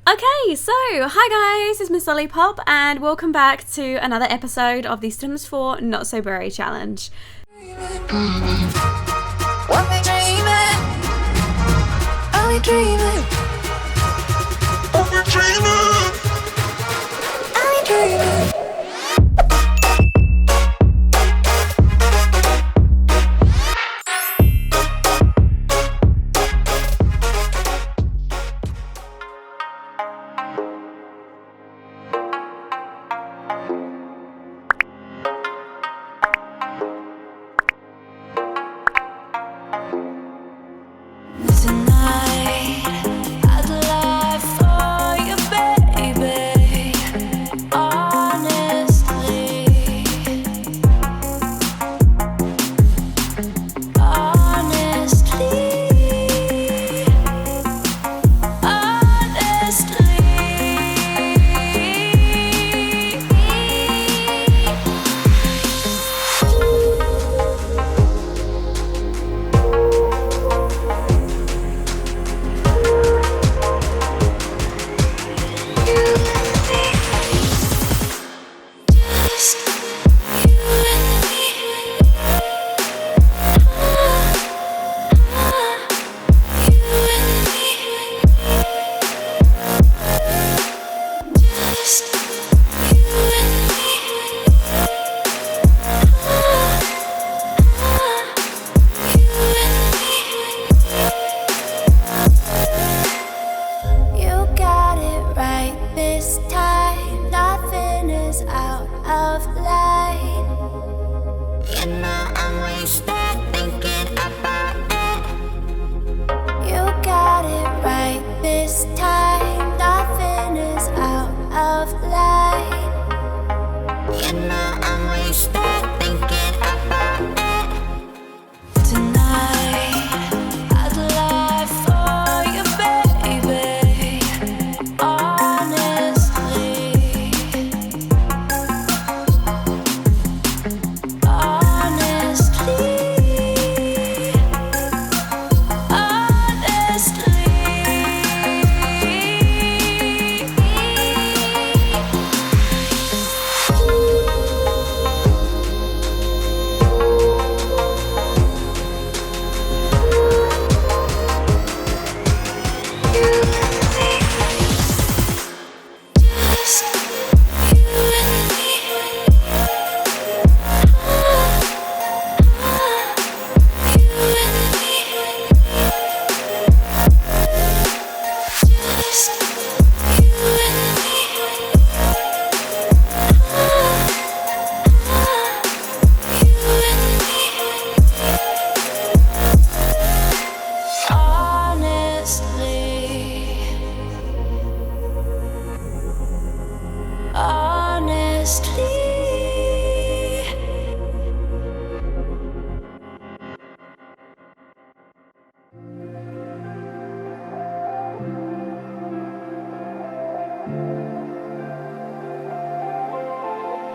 Okay, so hi guys, it's Miss Lollipop and welcome back to another episode of the Sims 4 Not So Berry Challenge. What we dreaming? Are we dreaming? Are we dreaming? Are we dreaming?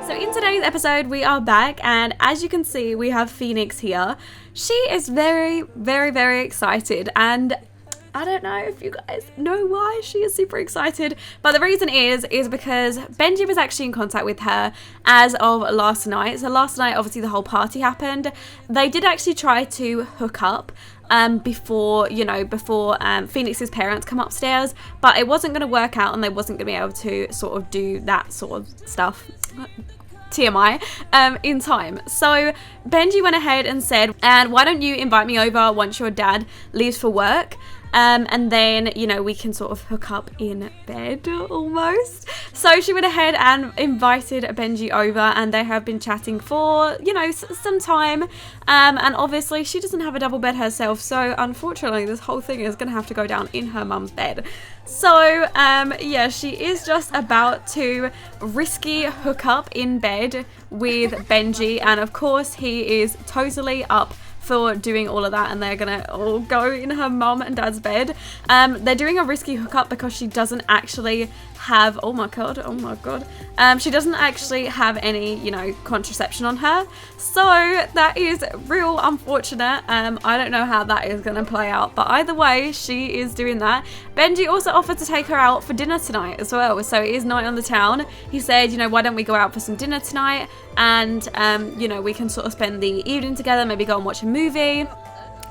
So in today's episode we are back and as you can see we have Phoenix here. She is very excited and I don't know if you guys know why she is super excited, but the reason is because Benji was actually in contact with her as of last night. So last night obviously the whole party happened. They did actually try to hook up before Phoenix's parents come upstairs, but it wasn't going to work out and they wasn't going to be able to sort of do that sort of stuff. TMI, in time. So Benji went ahead and said, and why don't you invite me over once your dad leaves for work? And then, you know, we can sort of hook up in bed almost. So she went ahead and invited Benji over and they have been chatting for, you know, some time. And obviously she doesn't have a double bed herself. So unfortunately, this whole thing is going to have to go down in her mum's bed. So, yeah, she is just about to risky hook up in bed with Benji. And of course, he is totally up for doing all of that, and they're gonna all go in her mum and dad's bed. They're doing a risky hookup because she doesn't actually have, oh my god, she doesn't actually have any, you know, contraception on her. So that is real unfortunate. I don't know how that is gonna play out, but either way, she is doing that. Benji also offered to take her out for dinner tonight as well. So it is night on the town. He said, you know, why don't we go out for some dinner tonight? And, you know, we can sort of spend the evening together, maybe go and watch a movie.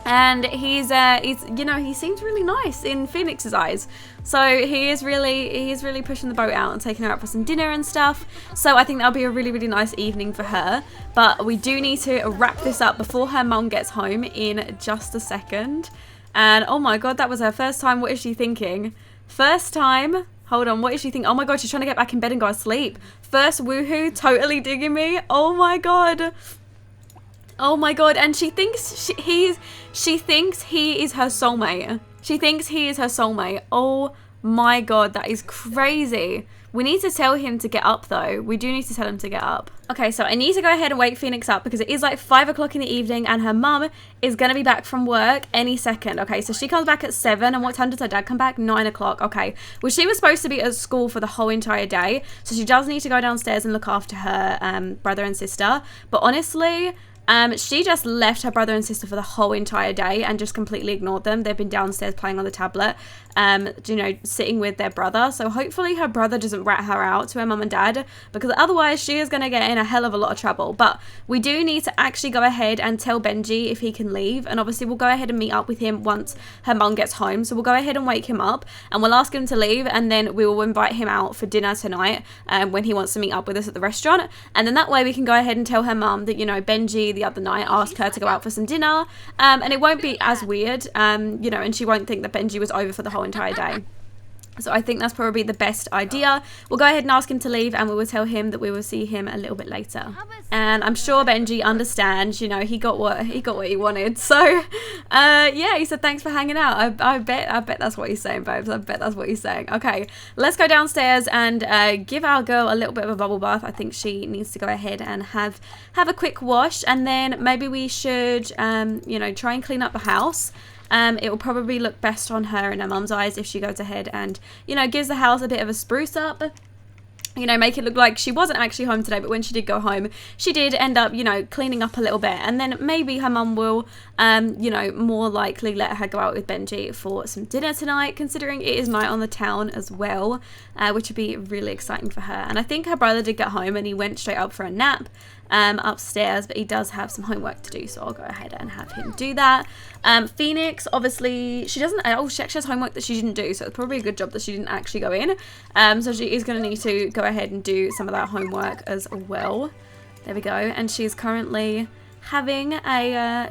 And he's you know, he seems really nice in Phoenix's eyes. So he is really pushing the boat out and taking her out for some dinner and stuff. So I think that'll be a really, really nice evening for her. But we do need to wrap this up before her mum gets home in just a second. And oh my god, that was her first time. What is she thinking? First time. Hold on, what is she thinking? Oh my god, she's trying to get back in bed and go to sleep. First woohoo, totally digging me. Oh my god. Oh my god, and she thinks he is her soulmate. She thinks he is her soulmate. Oh my god, that is crazy. We need to tell him to get up though. We do need to tell him to get up. Okay, so I need to go ahead and wake Phoenix up because it is like 5 o'clock in the evening and her mum is going to be back from work any second. Okay, so she comes back at 7, and what time does her dad come back? 9 o'clock. Okay, well, she was supposed to be at school for the whole entire day, so she does need to go downstairs and look after her brother and sister. But honestly, she just left her brother and sister for the whole entire day and just completely ignored them. They've been downstairs playing on the tablet, you know, sitting with their brother. So hopefully her brother doesn't rat her out to her mum and dad, because otherwise she is going to get in a hell of a lot of trouble. But we do need to actually go ahead and tell Benji if he can leave. And obviously we'll go ahead and meet up with him once her mum gets home. So we'll go ahead and wake him up and we'll ask him to leave. And then we will invite him out for dinner tonight when he wants to meet up with us at the restaurant. And then that way we can go ahead and tell her mum that, you know, Benji the other night asked her to go out for some dinner, and it won't be as weird, you know, and she won't think that Benji was over for the whole entire day. So I think that's probably the best idea. We'll go ahead and ask him to leave, and we will tell him that we will see him a little bit later. And I'm sure Benji understands, you know, he got what he wanted. So yeah, he said thanks for hanging out. I bet that's what he's saying, babes. I bet that's what he's saying. Okay, let's go downstairs and give our girl a little bit of a bubble bath. I think she needs to go ahead and have a quick wash, and then maybe we should you know, try and clean up the house. It will probably look best on her and her mum's eyes if she goes ahead and, you know, gives the house a bit of a spruce up. You know, make it look like she wasn't actually home today, but when she did go home, she did end up, you know, cleaning up a little bit. And then maybe her mum will, you know, more likely let her go out with Benji for some dinner tonight, considering it is night on the town as well, which would be really exciting for her. And I think her brother did get home and he went straight up for a nap upstairs, but he does have some homework to do, so I'll go ahead and have him do that. Phoenix, obviously, she doesn't, she actually has homework that she didn't do, so it's probably a good job that she didn't actually go in. So she is going to need to go ahead and do some of that homework as well. There we go. And she's currently having a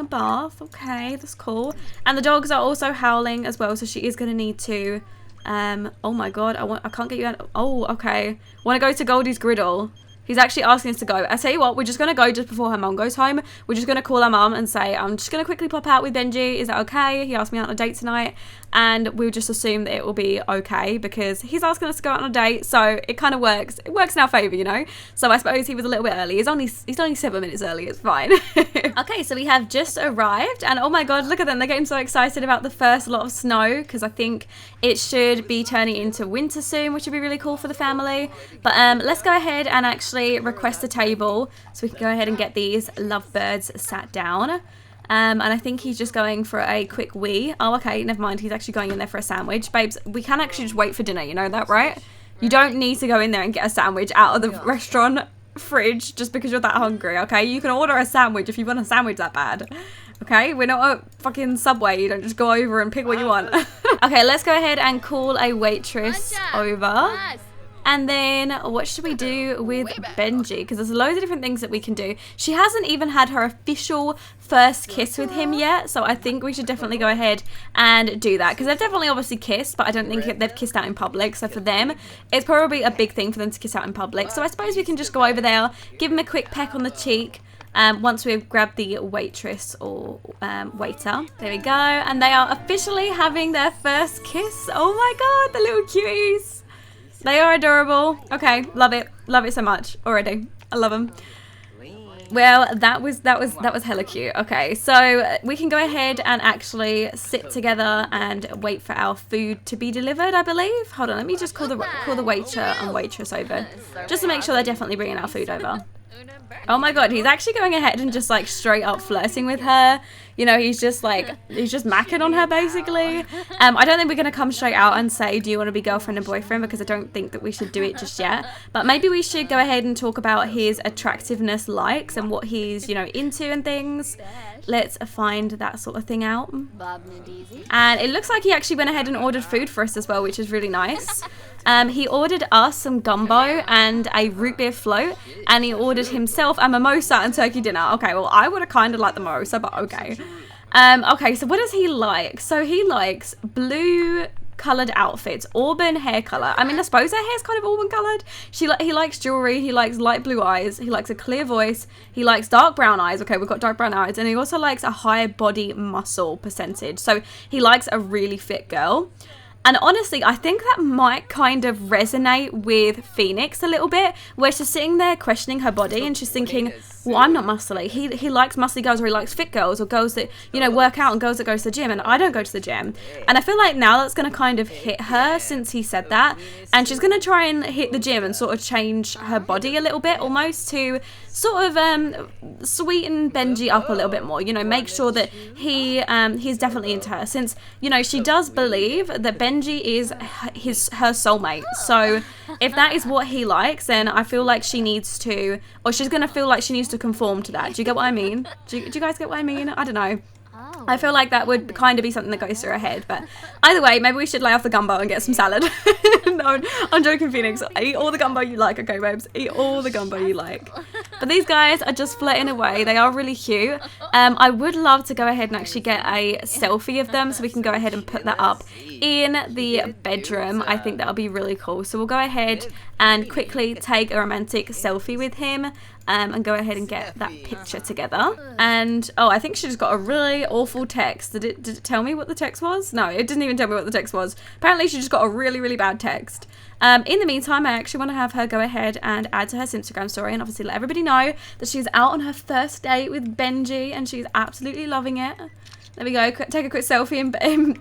bath. Okay, that's cool. And the dogs are also howling as well, so she is going to need to oh my god, I can't get you out. Oh, okay. Want to go to Goldie's Griddle. He's actually asking us to go. I tell you what, we're just going to go just before her mum goes home. We're just going to call her mum and say, I'm just going to quickly pop out with Benji. Is that okay? He asked me out on a date tonight. And we'll just assume that it will be okay because he's asking us to go out on a date. So it kind of works. It works in our favour, you know. So I suppose he was a little bit early. He's only 7 minutes early. It's fine. Okay, so we have just arrived. And oh my god, look at them. They're getting so excited about the first lot of snow because I think it should be turning into winter soon, which would be really cool for the family. But let's go ahead and actually request a table so we can go ahead and get these lovebirds sat down. And I think he's just going for a quick wee. Oh, okay, never mind. He's actually going in there for a sandwich. Babes, we can actually just wait for dinner. You know that, right? You don't need to go in there and get a sandwich out of the restaurant fridge just because you're that hungry, okay? You can order a sandwich if you want a sandwich that bad. Okay, we're not a fucking Subway. You don't just go over and pick what you want. Okay, let's go ahead and call a waitress over. And then what should we do with Benji? Because there's loads of different things that we can do. She hasn't even had her official first kiss with him yet. So I think we should definitely go ahead and do that. Because they've definitely obviously kissed, but I don't think they've kissed out in public. So for them, it's probably a big thing for them to kiss out in public. So I suppose we can just go over there, give him a quick peck on the cheek. Once we've grabbed the waitress or waiter. There we go. And they are officially having their first kiss. Oh my god, the little cuties. They are adorable. Okay, love it. Love it so much already. I love them. Well, that was hella cute. Okay, so we can go ahead and actually sit together and wait for our food to be delivered, I believe. Hold on, let me just call the waiter and waitress over, just to make sure they're definitely bringing our food over. Oh my god, he's actually going ahead and just like straight up flirting with her. You know, he's just macking on her basically. I don't think we're going to come straight out and say, do you want to be girlfriend and boyfriend? Because I don't think that we should do it just yet. But maybe we should go ahead and talk about his attractiveness likes and what he's, you know, into and things. Let's find that sort of thing out. And it looks like he actually went ahead and ordered food for us as well, which is really nice. He ordered us some gumbo and a root beer float, and he ordered himself a mimosa and turkey dinner. Okay, well, I would have kind of liked the mimosa, but okay. Okay, so what does he like? So he likes blue coloured outfits, auburn hair colour. I mean, I suppose her hair's kind of auburn coloured. He likes jewellery, he likes light blue eyes, he likes a clear voice, he likes dark brown eyes. Okay, we've got dark brown eyes. And he also likes a high body muscle percentage. So he likes a really fit girl. And honestly, I think that might kind of resonate with Phoenix a little bit, where she's sitting there questioning her body and she's thinking, well, I'm not muscly. He likes muscly girls, or he likes fit girls, or girls that, you know, work out, and girls that go to the gym, and I don't go to the gym. And I feel like now that's going to kind of hit her since he said that, and she's going to try and hit the gym and sort of change her body a little bit, almost to sort of sweeten Benji up a little bit more, you know, make sure that he's definitely into her, since, you know, she does believe that Benji is her soulmate. So if that is what he likes, then I feel like she needs to, or she's going to feel like she needs to conform to that. Do you get what I mean? Do you guys get what I mean? I don't know. I feel like that would kind of be something that goes through her head. But either way, maybe we should lay off the gumbo and get some salad. No, I'm joking, Phoenix. Eat all the gumbo you like, okay, babes? Eat all the gumbo you like. But these guys are just flirting away. They are really cute. I would love to go ahead and actually get a selfie of them so we can go ahead and put that up in the bedroom. I think that'll be really cool. So we'll go ahead and quickly take a romantic selfie with him. And go ahead and get that picture together. And oh, I think she just got a really awful text. Did it tell me what the text was? No, it didn't even tell me what the text was. Apparently she just got a really, really bad text. In the meantime, I actually want to have her go ahead and add to her Instagram story and obviously let everybody know that she's out on her first date with Benji and she's absolutely loving it. There we go. Take a quick selfie in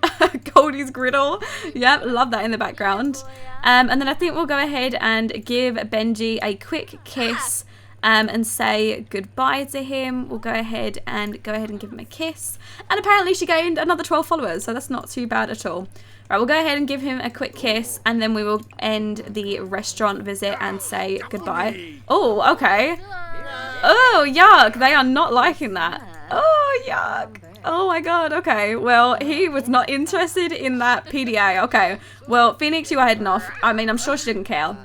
Goldie's griddle. Yep, love that in the background. And then I think we'll go ahead and give Benji a quick kiss. And say goodbye to him. We'll go ahead and give him a kiss. And apparently she gained another 12 followers, so that's not too bad at all. Right, we'll go ahead and give him a quick kiss, and then we will end the restaurant visit and say goodbye. Oh, okay. Oh, yuck. They are not liking that. Oh, yuck. Oh my god, okay. Well, he was not interested in that PDA. Okay. Well, Phoenix, you are heading off. I mean, I'm sure she didn't care.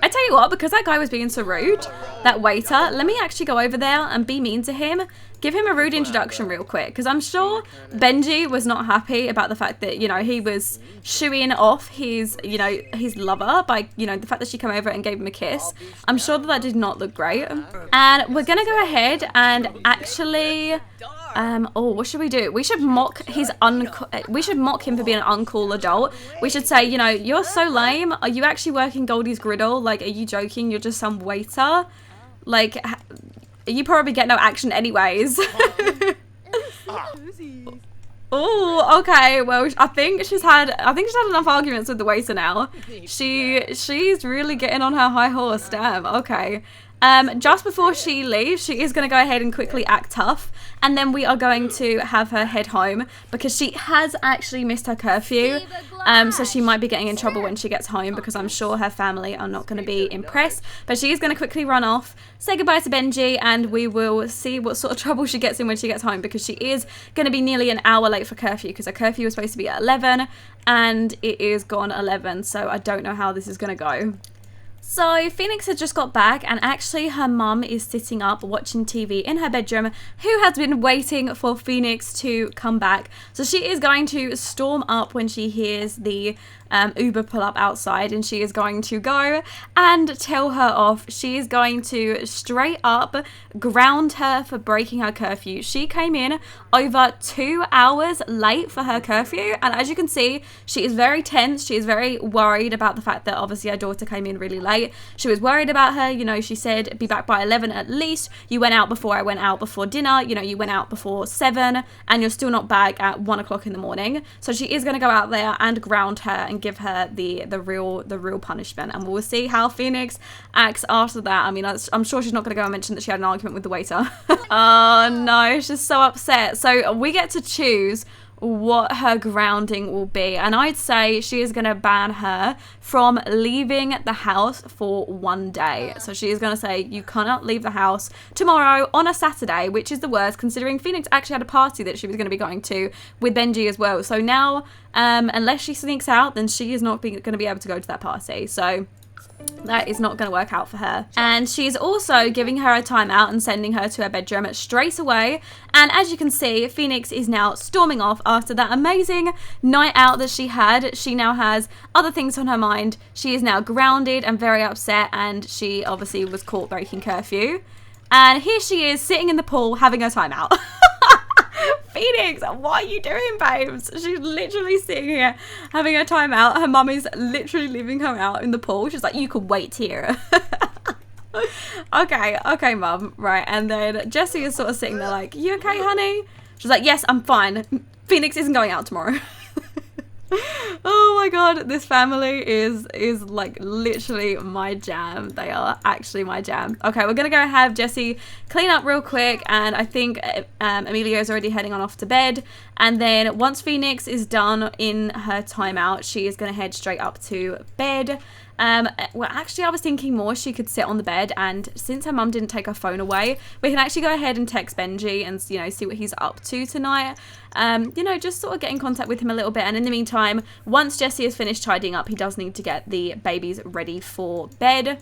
I tell you what, because that guy was being so rude, that waiter, let me actually go over there and be mean to him. Give him a rude introduction real quick, because I'm sure Benji was not happy about the fact that, you know, he was shooing off his, you know, his lover by, you know, the fact that she came over and gave him a kiss. I'm sure that did not look great. And we're going to go ahead and actually... oh, what should we do? We should mock his we should mock him for being an uncool adult. We should say, you know, you're so lame. Are you actually working Goldie's griddle? Like, are you joking? You're just some waiter. Like, you probably get no action anyways. Oh, okay. Well, I think she's had enough arguments with the waiter now. She's really getting on her high horse. Damn. Okay. Just before she leaves, she is going to go ahead and quickly act tough, and then we are going to have her head home because she has actually missed her curfew, so she might be getting in trouble when she gets home because I'm sure her family are not going to be impressed. But she is going to quickly run off, say goodbye to Benji, and we will see what sort of trouble she gets in when she gets home, because she is going to be nearly an hour late for curfew because her curfew was supposed to be at 11 and it is gone 11, so I don't know how this is going to go. So Phoenix had just got back, and actually her mum is sitting up watching TV in her bedroom, who has been waiting for Phoenix to come back. So she is going to storm up when she hears the Uber pull up outside, and she is going to go and tell her off. She is going to straight up ground her for breaking her curfew. She came in over 2 hours late for her curfew, and as you can see, she is very tense. She is very worried about the fact that obviously her daughter came in really late. She was worried about her. You know, she said be back by 11 at least. You went out before I went out before dinner. You know, you went out before 7 and you're still not back at 1 o'clock in the morning. So she is going to go out there and ground her and give her the real punishment, and we'll see how Phoenix acts after that. I mean, I'm sure she's not going to go and mention that she had an argument with the waiter. Oh no, she's so upset. So we get to choose what her grounding will be, and I'd say she is going to ban her from leaving the house for 1 day. So she is going to say you cannot leave the house tomorrow on a Saturday, which is the worst considering Phoenix actually had a party that she was going to be going to with Benji as well. So now unless she sneaks out, then she is not going to be able to go to that party. So that is not going to work out for her. And she's also giving her a timeout and sending her to her bedroom straight away. And as you can see, Phoenix is now storming off after that amazing night out that she had. She now has other things on her mind. She is now grounded and very upset, and she obviously was caught breaking curfew. And here she is sitting in the pool having her timeout. Phoenix, what are you doing, babes? She's literally sitting here having a timeout. Her mum is literally leaving her out in the pool. She's like, you could wait here. Okay, mum. Right, and then Jessie is sort of sitting there like, you okay, honey? She's like, yes, I'm fine. Phoenix isn't going out tomorrow. Oh my god, this family is like literally my jam. They are actually my jam. Okay, we're gonna go have Jessie clean up real quick, and I think Amelia is already heading on off to bed. And then once Phoenix is done in her timeout, she is gonna head straight up to bed. Well, actually, I was thinking more she could sit on the bed, and since her mum didn't take her phone away, we can actually go ahead and text Benji and, you know, see what he's up to tonight. You know, just sort of get in contact with him a little bit. And in the meantime, once Jessie has finished tidying up, he does need to get the babies ready for bed.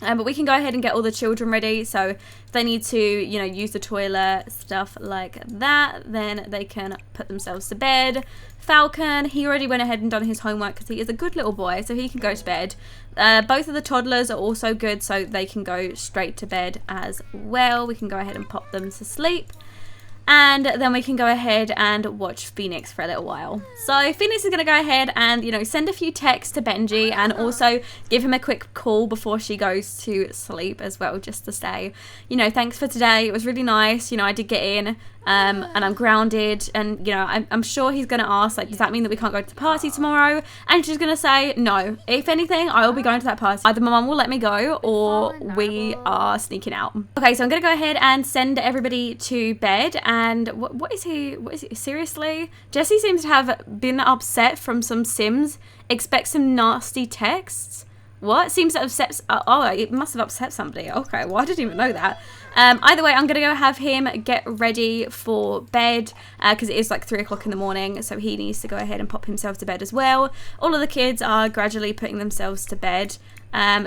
But we can go ahead and get all the children ready. So if they need to, you know, use the toilet, stuff like that, then they can put themselves to bed. Falcon, he already went ahead and done his homework because he is a good little boy, so he can go to bed. Both of the toddlers are also good, so they can go straight to bed as well. We can go ahead and pop them to sleep. And then we can go ahead and watch Phoenix for a little while. So Phoenix is going to go ahead and, you know, send a few texts to Benji and also give him a quick call before she goes to sleep as well, just to say, you know, thanks for today. It was really nice. You know, I did get in and I'm grounded. And, you know, I'm sure he's going to ask, like, does that mean that we can't go to the party tomorrow? And she's going to say, no. If anything, I will be going to that party. Either my mum will let me go or we are sneaking out. Okay, so I'm going to go ahead and send everybody to bed. And what is he? Seriously? Jessie seems to have been upset from some Sims. Expect some nasty texts. What? Seems to upset... oh, it must have upset somebody. Okay, well, I didn't even know that. Either way, I'm going to go have him get ready for bed because it is like 3 o'clock in the morning, so he needs to go ahead and pop himself to bed as well. All of the kids are gradually putting themselves to bed.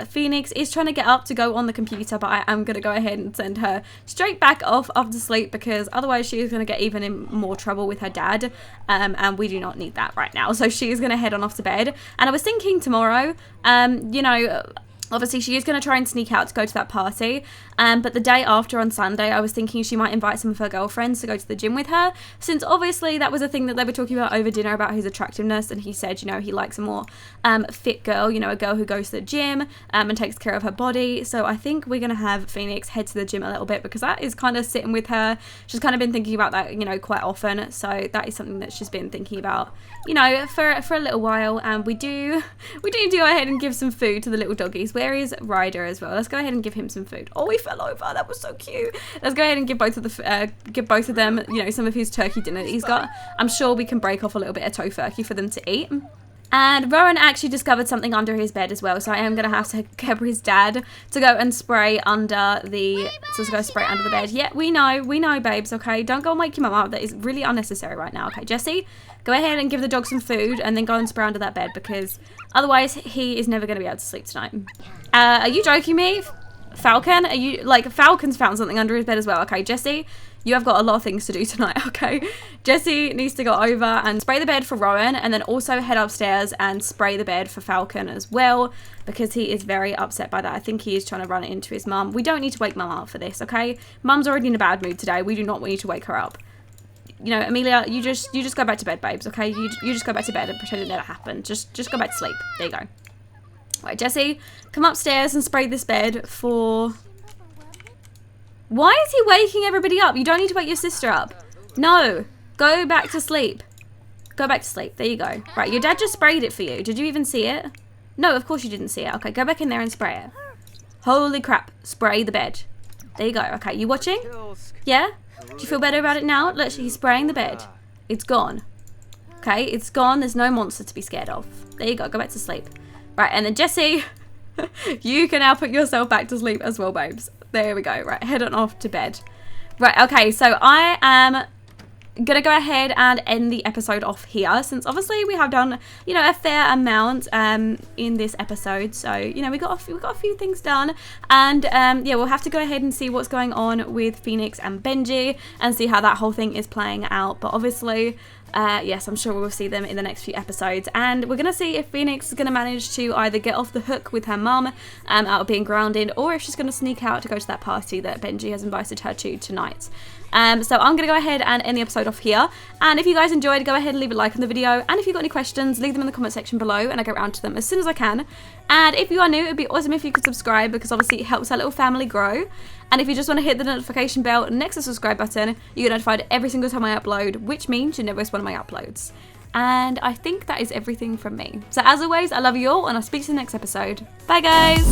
Phoenix is trying to get up to go on the computer, but I am going to go ahead and send her straight back off to sleep because otherwise she is going to get even in more trouble with her dad, and we do not need that right now. So she is going to head on off to bed. And I was thinking tomorrow, you know, obviously she is going to try and sneak out to go to that party, but the day after on Sunday I was thinking she might invite some of her girlfriends to go to the gym with her, since obviously that was a thing that they were talking about over dinner about his attractiveness, and he said, you know, he likes a more fit girl, you know, a girl who goes to the gym and takes care of her body. So I think we're going to have Phoenix head to the gym a little bit because that is kind of sitting with her. She's kind of been thinking about that, you know, quite often, so that is something that she's been thinking about, you know, for a little while. And we do go ahead and give some food to the little doggies. Where is Ryder as well? Let's go ahead and give him some food. Oh, he fell over. That was so cute. Let's go ahead and give both of them, you know, some of his turkey dinner that he's got. I'm sure we can break off a little bit of tofurkey for them to eat. And Rowan actually discovered something under his bed as well, so I am going to have to get his dad to go and spray under the... So let's go spray under the bed. Yeah, we know, babes, okay? Don't go and wake your mum up. That is really unnecessary right now, okay? Jessie, go ahead and give the dog some food and then go and spray under that bed because otherwise he is never going to be able to sleep tonight. Are you joking me? Falcon? Are you... Like, Falcon's found something under his bed as well, okay? Jessie, you have got a lot of things to do tonight, okay? Jessie needs to go over and spray the bed for Rowan and then also head upstairs and spray the bed for Falcon as well because he is very upset by that. I think he is trying to run into his mum. We don't need to wake mum up for this, okay? Mum's already in a bad mood today. We do not want you to wake her up. You know, Amelia, you just go back to bed, babes, okay? You just go back to bed and pretend it never happened. Just go back to sleep. There you go. Right, Jessie, come upstairs and spray this bed for... Why is he waking everybody up? You don't need to wake your sister up. No. Go back to sleep. Go back to sleep. There you go. Right, your dad just sprayed it for you. Did you even see it? No, of course you didn't see it. Okay, go back in there and spray it. Holy crap. Spray the bed. There you go. Okay, you watching? Yeah? Do you feel better about it now? Look, he's spraying the bed. It's gone. Okay, it's gone. There's no monster to be scared of. There you go. Go back to sleep. Right, and then Jessie, you can now put yourself back to sleep as well, babes. There we go. Right, head on off to bed. Right, okay, so I am gonna go ahead and end the episode off here, since obviously we have done, you know, a fair amount in this episode. So, you know, we got a few things done, and yeah, we'll have to go ahead and see what's going on with Phoenix and Benji and see how that whole thing is playing out. But obviously, yes, I'm sure we'll see them in the next few episodes, and we're gonna see if Phoenix is gonna manage to either get off the hook with her mum out of being grounded, or if she's gonna sneak out to go to that party that Benji has invited her to tonight. So I'm gonna go ahead and end the episode off here, and if you guys enjoyed, go ahead and leave a like on the video, and if you've got any questions, leave them in the comment section below and I'll get around to them as soon as I can. And if you are new, it'd be awesome if you could subscribe, because obviously it helps our little family grow. And if you just want to hit the notification bell next to the subscribe button, you get notified every single time I upload, which means you never miss one of my uploads. And I think that is everything from me. So as always, I love you all, and I'll speak to you in the next episode. Bye guys!